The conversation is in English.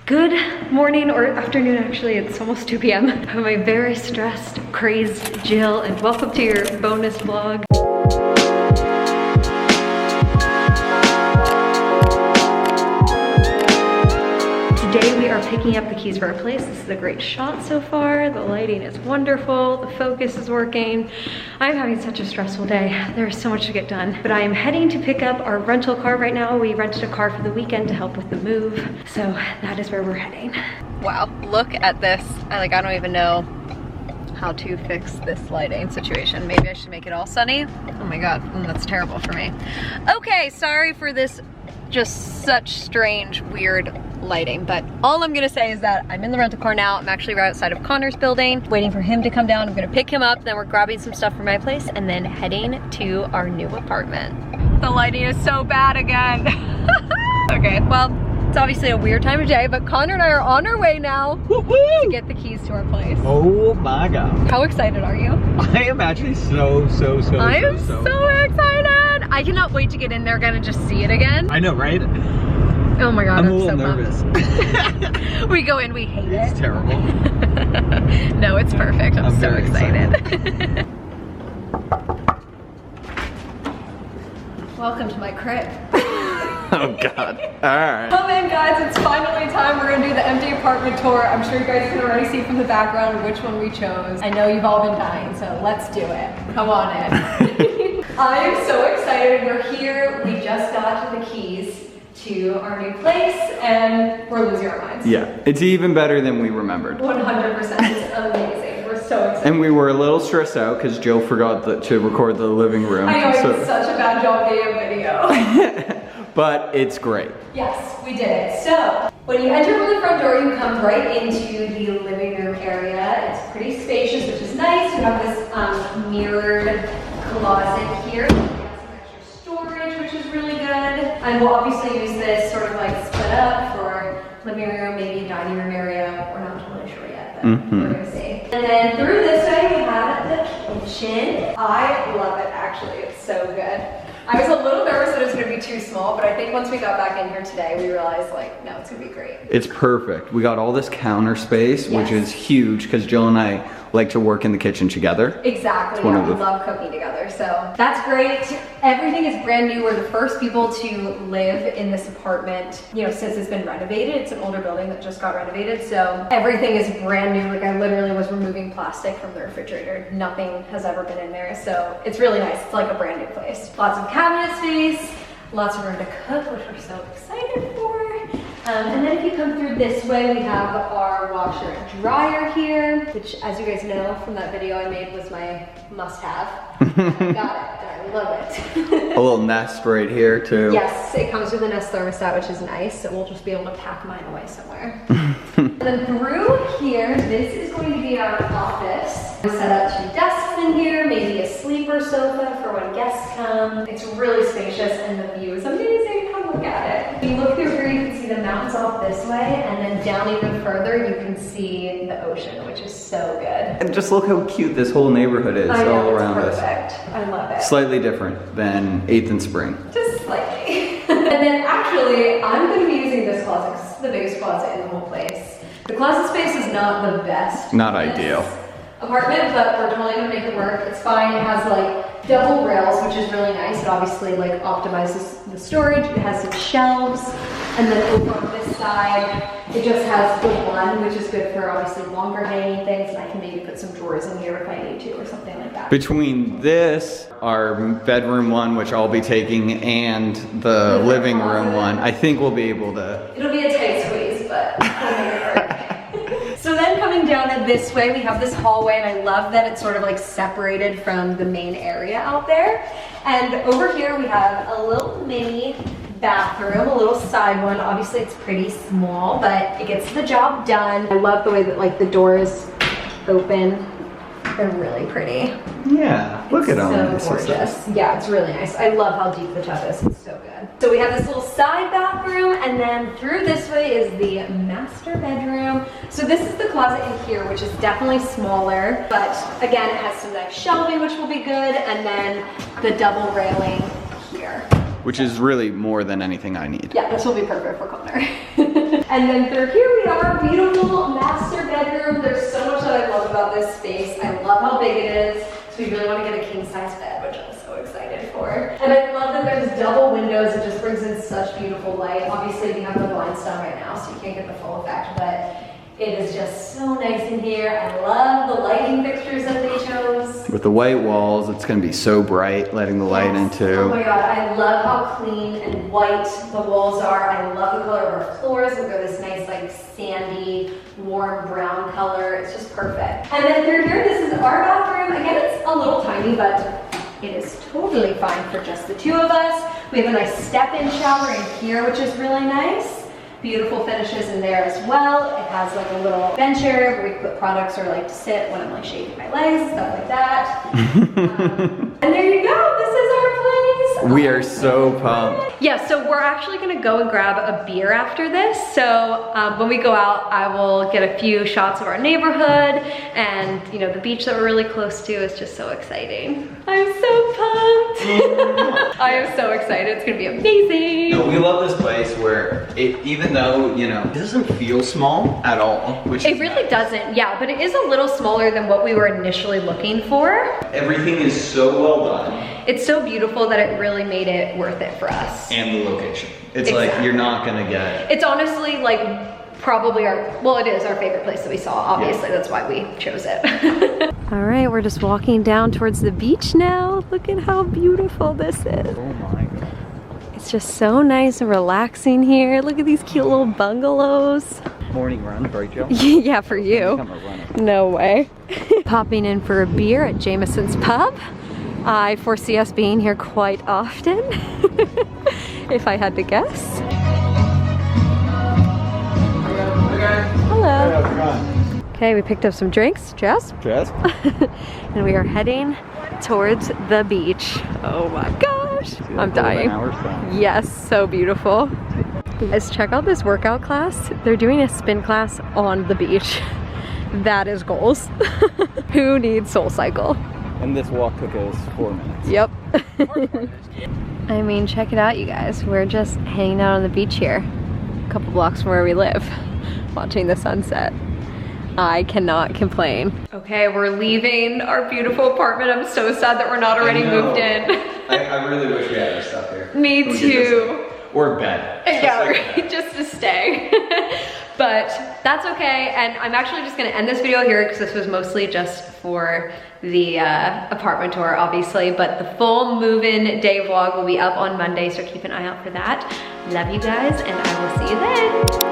Good morning or afternoon, actually. It's almost 2 p.m. I'm a very stressed, crazed Jill, and welcome to your bonus vlog. Today we are picking up the keys for our place. This is a great shot so far. The lighting is wonderful. The focus is working. I'm having such a stressful day. There's so much to get done. But I am heading to pick up our rental car right now. We rented a car for the weekend to help with the move. So that is where we're heading. Wow, look at this. I don't even know how to fix this lighting situation. Maybe I should make it all sunny. Oh my God, that's terrible for me. Okay, sorry for this just such strange, weird lighting, but all I'm gonna say is that I'm in the rental car now. I'm actually right outside of Connor's building, waiting for him to come down. I'm gonna pick him up, then we're grabbing some stuff from my place and then heading to our new apartment. The lighting is so bad again. Okay, well, it's obviously a weird time of day, but Connor and I are on our way now to get the keys to our place. Oh my God. How excited are you? I am actually so I am so excited. I cannot wait to get in there again and just see it again. I know, right? Oh my God, I'm a little so nervous. We go in, we hate it. It's terrible. No, it's perfect. I'm so very excited. Welcome to my crib. Oh God. All right. Come in, guys. It's finally time. We're gonna do the empty apartment tour. I'm sure you guys can already see from the background which one we chose. I know you've all been dying, so let's do it. Come on in. I am so excited. We're here. We just got the keys to our new place and we're losing our minds. Yeah, it's even better than we remembered. 100%. It's amazing. We're so excited. And we were a little stressed out because Joe forgot to record the living room. I know, I did such a bad job getting a video. But it's great. Yes, we did it. So, when you enter from the front door, you come right into the living room area. It's pretty spacious, which is nice. You have this mirrored closet here. You have some extra storage, which is really good. And we'll obviously use this sort of split up for living room, maybe dining room area. We're not totally sure yet, but we're gonna see. And then through this way, we have the kitchen. I love it, actually. It's so good. I was a little nervous that it was gonna be too small, but I think once we got back in here today, we realized no, it's gonna be great. It's perfect. We got all this counter space, which is huge because Jill and I like to work in the kitchen together. Exactly, yeah, we love cooking together, so that's great. Everything is brand new. We're the first people to live in this apartment, since it's been renovated. It's an older building that just got renovated, so everything is brand new. I literally was removing plastic from the refrigerator. Nothing has ever been in there, so it's really nice. It's like a brand new place. Lots of cabinet space, lots of room to cook, which we're so excited for. And then if you come through this way, we have our washer and dryer here, which, as you guys know from that video I made, was my must-have. I got it, and I love it. A little Nest right here too. Yes, it comes with a Nest thermostat, which is nice, so we'll just be able to pack mine away somewhere. And then through here, this is going to be our office. We set up 2 desks in here, maybe a sleeper sofa for when guests come. It's really spacious and the view is amazing. Come look at it. If you look through here, you can see the mountains off this way, and then down even further, you can see the ocean, which is so good. And just look how cute this whole neighborhood is all around us. Perfect. I love it. Slightly different than 8th and Spring. Just slightly. And then actually, I'm going to be using this closet because it's the biggest closet in the whole place. The closet space is not the best. Not ideal. Apartment, but we're totally gonna make it work. It's fine. It has double rails, which is really nice. It obviously optimizes the storage. It has some shelves, and then over on this side, it just has the one, which is good for obviously longer hanging things, and I can maybe put some drawers in here if I need to or something like that. Between this, our bedroom one, which I'll be taking, and the living room one, I think we'll be able to. It'll be a tight squeeze, but we'll make it work. So then coming down this way, we have this hallway, and I love that it's sort of separated from the main area out there. And over here we have a little mini bathroom, a little side one. Obviously it's pretty small, but it gets the job done. I love the way that the doors open. They're really pretty. Yeah, look at them. So gorgeous. Yeah, it's really nice. I love how deep the tub is. It's so good. So we have this little side bathroom, and then through this way is the master bedroom. So this is the closet in here, which is definitely smaller, but again, it has some nice shelving, which will be good, and then the double railing here. which is really more than anything I need. Yeah, this will be perfect for Connor. And then through here we have our beautiful master bedroom. There's so much that I love about this space. I love how big it is. So we really want to get a king size bed, which I'm so excited for. And I love that there's double windows. It just brings in such beautiful light. Obviously we have the blinds down right now, so you can't get the full effect, but it is just so nice in here. I love the lighting fixtures that they chose. With the white walls, it's gonna be so bright, letting the light in too. Oh my god, I love how clean and white the walls are. I love the color of our floors. We've got this nice like sandy, warm brown color. It's just perfect. And then through here, this is our bathroom. Again, it's a little tiny, but it is totally fine for just the two of us. We have a nice step-in shower in here, which is really nice. Beautiful finishes in there as well. It has like a little bench area where we can put products or like to sit when I'm like shaving my legs, stuff like that. And there you go, this is our place. We are so pumped. Yeah, so we're actually gonna go and grab a beer after this. So when we go out, I will get a few shots of our neighborhood and you know, the beach that we're really close to is just so exciting. I'm so pumped. I am so excited, it's gonna be amazing. No, we love this place where even though, you know, it doesn't feel small at all. Which it really doesn't, yeah, but it is a little smaller than what we were initially looking for. Everything is so well done. It's so beautiful that it really made it worth it for us. And the location. It's Exactly. like, you're not gonna get... It's honestly like probably it is our favorite place that we saw. Obviously, that's why we chose it. All right, we're just walking down towards the beach now. Look at how beautiful this is. Oh my God. It's just so nice and relaxing here. Look at these cute little bungalows. Morning run, right, Joe? Yeah, for you. Become a runner. No way. Popping in for a beer at Jameson's Pub. I foresee us being here quite often, if I had to guess. Hello. Okay, we picked up some drinks. Jess? Jess? And we are heading towards the beach. Oh my gosh. I'm dying. Yes, so beautiful. Guys, check out this workout class. They're doing a spin class on the beach. That is goals. Who needs SoulCycle? And this walk took us 4 minutes. Yep. I mean, check it out, you guys. We're just hanging out on the beach here, a couple blocks from where we live, watching the sunset. I cannot complain. Okay, we're leaving our beautiful apartment. I'm so sad that we're not already moved in. I really wish we had our stuff here. Me too. Or bed. Yeah, right, just to stay. But that's okay, and I'm actually just gonna end this video here because this was mostly just for the apartment tour, obviously, but the full move-in day vlog will be up on Monday, so keep an eye out for that. Love you guys, and I will see you then.